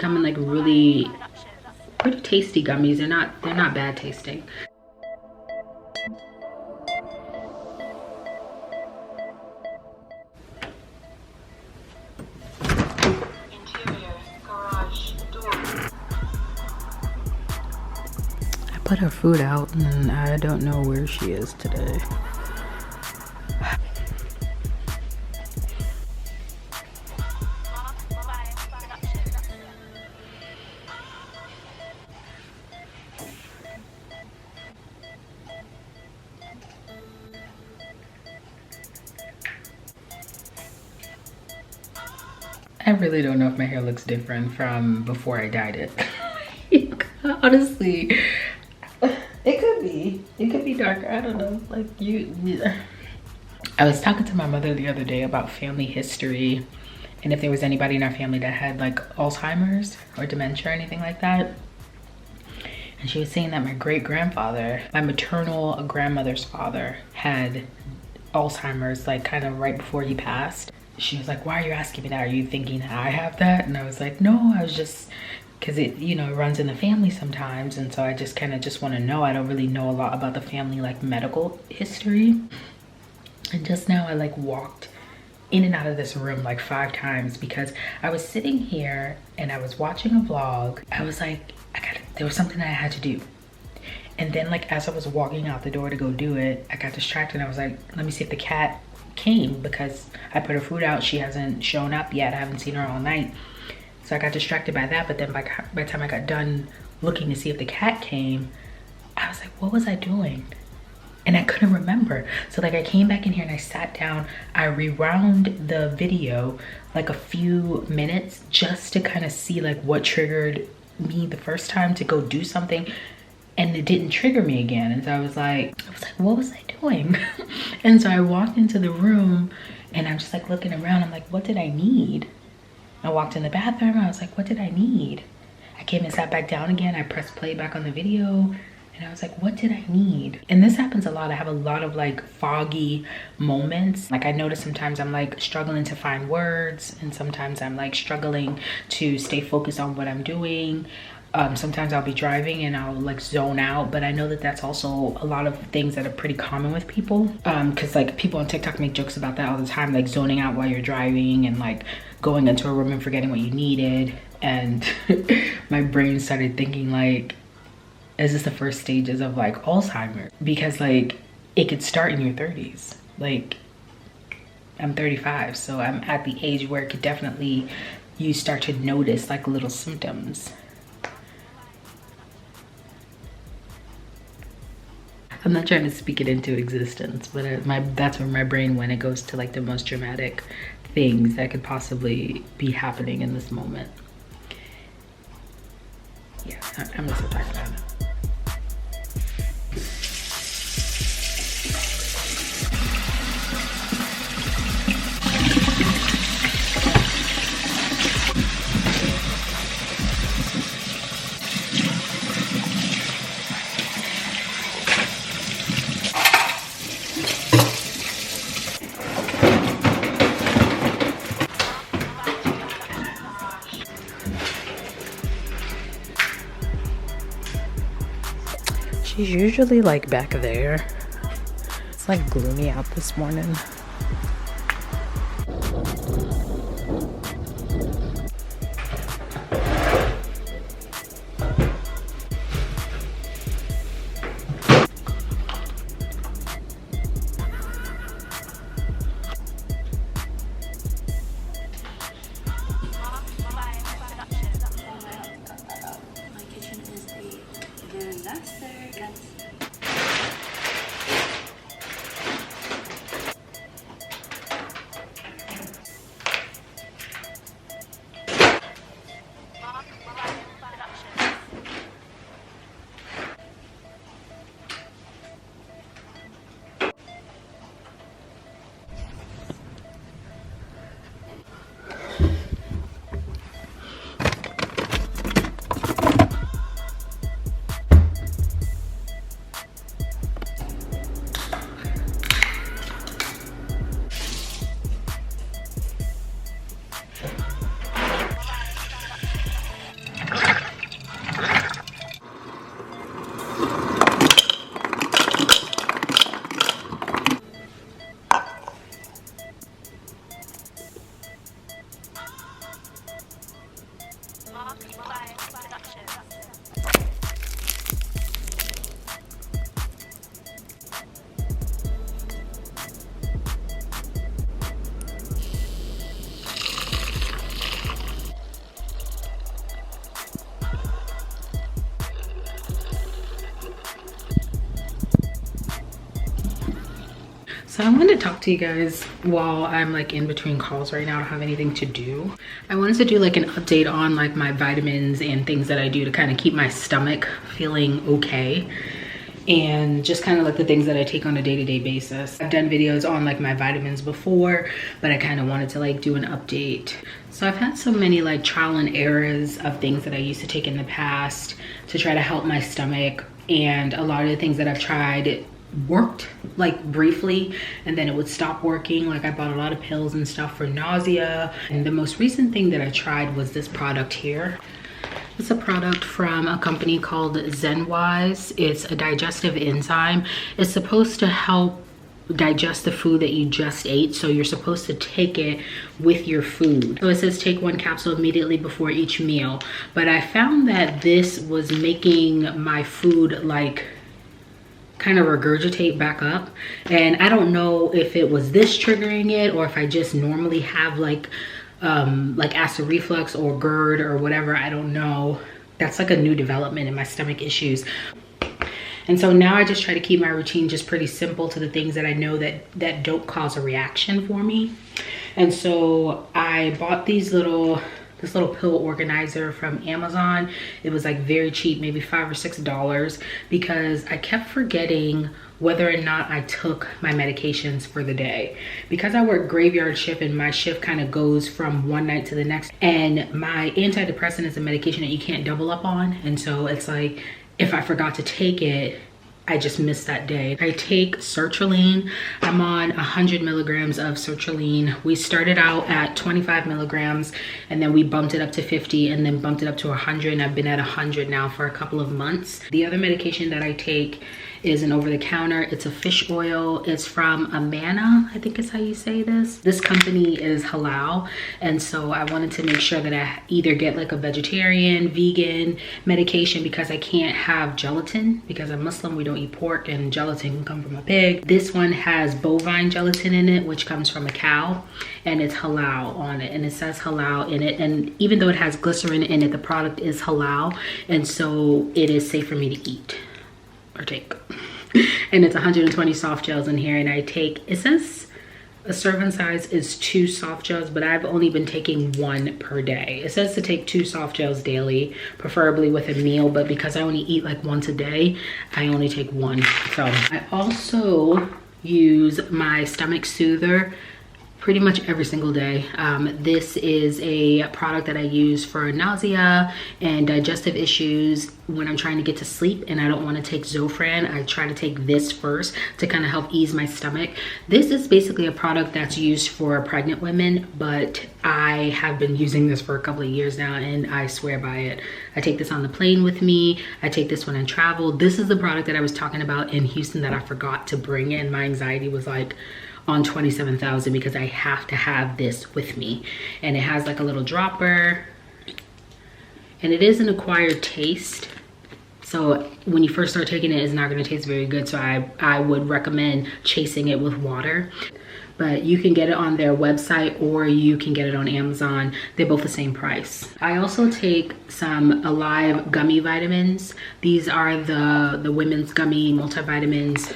come in like really pretty tasty gummies. They're not bad tasting. Put her food out and I don't know where she is today. I really don't know if my hair looks different from before I dyed it. Honestly, it could be darker. I don't know. Like I was talking to my mother the other day about family history and if there was anybody in our family that had like Alzheimer's or dementia or anything like that. And she was saying that my great-grandfather, my maternal grandmother's father, had Alzheimer's like kind of right before he passed. She was like, why are you asking me that? Are you thinking I have that? And I was like, no, I was just, because it, you know, it runs in the family sometimes. And so I just kind of just want to know. I don't really know a lot about the family, like medical history. And just now I like walked in and out of this room like 5 times because I was sitting here and I was watching a vlog. I was like, there was something that I had to do. And then like as I was walking out the door to go do it, I got distracted. I was like, let me see if the cat came because I put her food out. She hasn't shown up yet. I haven't seen her all night. So I got distracted by that. But then by the time I got done looking to see if the cat came, I was like, what was I doing? And I couldn't remember. So like I came back in here and I sat down. I rewound the video like a few minutes just to kind of see like what triggered me the first time to go do something. And it didn't trigger me again. And so I was like, what was I doing? And so I walked into the room and I'm just like looking around. I'm like, what did I need? I walked in the bathroom. I was like, what did I need? I came and sat back down again. I pressed play back on the video and I was like, what did I need? And this happens a lot. I have a lot of like foggy moments. Like I notice sometimes I'm like struggling to find words and sometimes I'm like struggling to stay focused on what I'm doing. Sometimes I'll be driving and I'll like zone out, but I know that that's also a lot of things that are pretty common with people. Cause like people on TikTok make jokes about that all the time, like zoning out while you're driving and like going into a room and forgetting what you needed. And my brain started thinking like, is this the first stages of like Alzheimer's? Because like it could start in your 30s. Like I'm 35, so I'm at the age where it could definitely, you start to notice like little symptoms. I'm not trying to speak it into existence, but that's where my brain went. It goes to like the most dramatic things that could possibly be happening in this moment. Yeah, I'm gonna stop talking about it. She's usually like back there. It's like gloomy out this morning. So I wanted to talk to you guys while I'm like in between calls right now. I don't have anything to do. I wanted to do like an update on like my vitamins and things that I do to kind of keep my stomach feeling okay. And just kind of like the things that I take on a day-to-day basis. I've done videos on like my vitamins before, but I kind of wanted to like do an update. So I've had so many like trial and errors of things that I used to take in the past to try to help my stomach. And a lot of the things that I've tried worked like briefly, and then it would stop working. Like I bought a lot of pills and stuff for nausea. And the most recent thing that I tried was this product here. It's a product from a company called Zenwise. It's a digestive enzyme. It's supposed to help digest the food that you just ate, so you're supposed to take it with your food. So it says take 1 capsule immediately before each meal, but I found that this was making my food like kind of regurgitate back up, and I don't know if it was this triggering it or if I just normally have like acid reflux or GERD or whatever. I don't know. That's like a new development in my stomach issues. And so now I just try to keep my routine just pretty simple to the things that I know that don't cause a reaction for me. And so I bought this little pill organizer from Amazon. It was like very cheap, maybe $5 or $6, because I kept forgetting whether or not I took my medications for the day. Because I work graveyard shift and my shift kind of goes from one night to the next, and my antidepressant is a medication that you can't double up on. And so it's like, if I forgot to take it, I just missed that day. I take sertraline. I'm on 100 milligrams of sertraline. We started out at 25 milligrams and then we bumped it up to 50 and then bumped it up to 100, and I've been at 100 now for a couple of months. The other medication that I take is an over-the-counter. It's a fish oil. It's from Amana, I think is how you say this. This company is halal, and so I wanted to make sure that I either get like a vegetarian, vegan medication, because I can't have gelatin because I'm Muslim. We don't eat pork, and gelatin can come from a pig. This one has bovine gelatin in it, which comes from a cow, and it's halal on it, and it says halal in it. And even though it has glycerin in it, the product is halal, and so it is safe for me to eat or take. And it's 120 soft gels in here, and I take, it says a serving size is 2 soft gels, but I've only been taking 1 per day. It says to take 2 soft gels daily, preferably with a meal, but because I only eat like once a day, I only take 1. So I also use my stomach soother pretty much every single day. This is a product that I use for nausea and digestive issues when I'm trying to get to sleep and I don't want to take Zofran. I try to take this first to kind of help ease my stomach. This is basically a product that's used for pregnant women, but I have been using this for a couple of years now and I swear by it. I take this on the plane with me. I take this when I travel. This is the product that I was talking about in Houston that I forgot to bring in. My anxiety was like on 27,000 because I have to have this with me. And it has like a little dropper, and it is an acquired taste. So when you first start taking it, it's not gonna taste very good. So I would recommend chasing it with water. But you can get it on their website or you can get it on Amazon. They're both the same price. I also take some Alive Gummy Vitamins. These are the women's gummy multivitamins.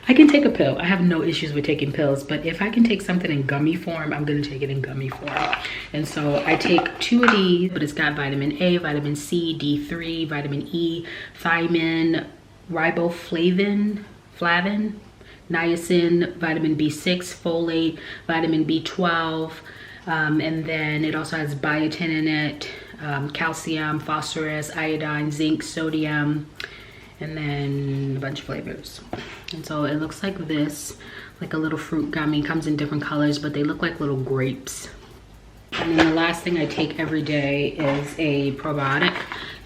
I can take a pill. I have no issues with taking pills, but if I can take something in gummy form, I'm gonna take it in gummy form. And so I take 2 of these, but it's got vitamin A, vitamin C, D3, vitamin E, thiamine, riboflavin, niacin, vitamin B6, folate, vitamin B12, and then it also has biotin in it, calcium, phosphorus, iodine, zinc, sodium, and then a bunch of flavors. And so it looks like this, like a little fruit gummy. Comes in different colors, but they look like little grapes. And then the last thing I take every day is a probiotic.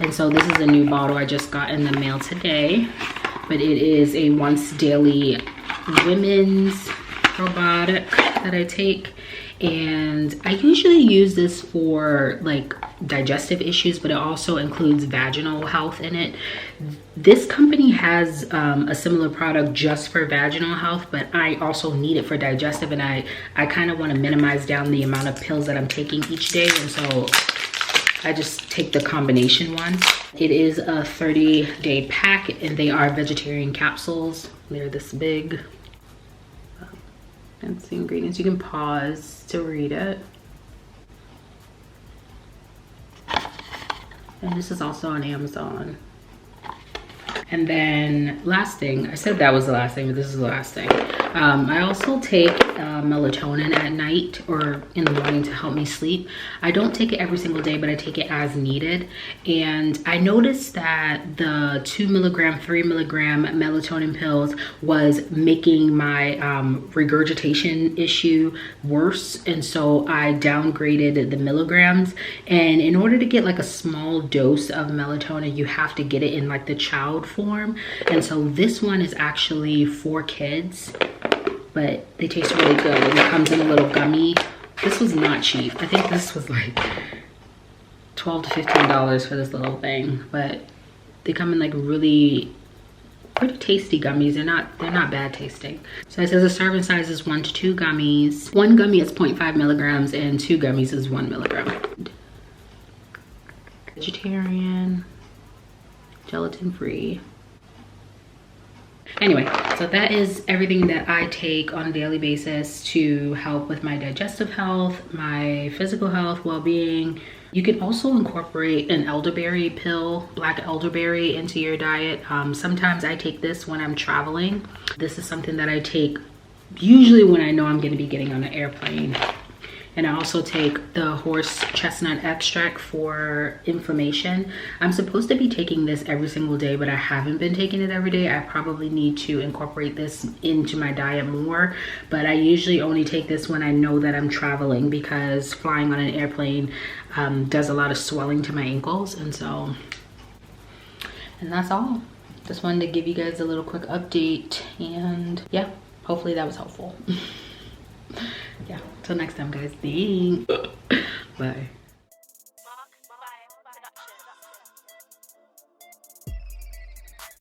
And so this is a new bottle I just got in the mail today, but it is a once daily women's probiotic that I take. and I usually use this for like digestive issues, but it also includes vaginal health in it. This company has a similar product just for vaginal health, but I also need it for digestive, and I kind of want to minimize down the amount of pills that I'm taking each day, and so I just take the combination one. It is a 30-day pack, and they are vegetarian capsules. They're this big. That's the ingredients. You can pause to read it. And this is also on Amazon. And then last thing, I said that was the last thing, but this is the last thing. I also take melatonin at night or in the morning to help me sleep. I don't take it every single day, but I take it as needed. And I noticed that the 2 milligram, 3 milligram melatonin pills was making my regurgitation issue worse. And so I downgraded the milligrams. And in order to get like a small dose of melatonin, you have to get it in like the child form. And so this one is actually for kids, but they taste really good. And it comes in a little gummy. This was not cheap. I think this was like $12 to $15 for this little thing, but they come in like really pretty tasty gummies. They're not bad tasting. So it says the serving size is 1 to 2 gummies. 1 gummy is 0.5 milligrams and 2 gummies is 1 milligram. Vegetarian, gelatin free. Anyway, so that is everything that I take on a daily basis to help with my digestive health, my physical health, well-being. You can also incorporate an elderberry pill, black elderberry, into your diet. Sometimes I take this when I'm traveling. This is something that I take usually when I know I'm going to be getting on an airplane. And I also take the horse chestnut extract for inflammation. I'm supposed to be taking this every single day, but I haven't been taking it every day. I probably need to incorporate this into my diet more, but I usually only take this when I know that I'm traveling, because flying on an airplane does a lot of swelling to my ankles. And that's all. Just wanted to give you guys a little quick update, and yeah, hopefully that was helpful. Yeah, till next time guys, thanks. Bye.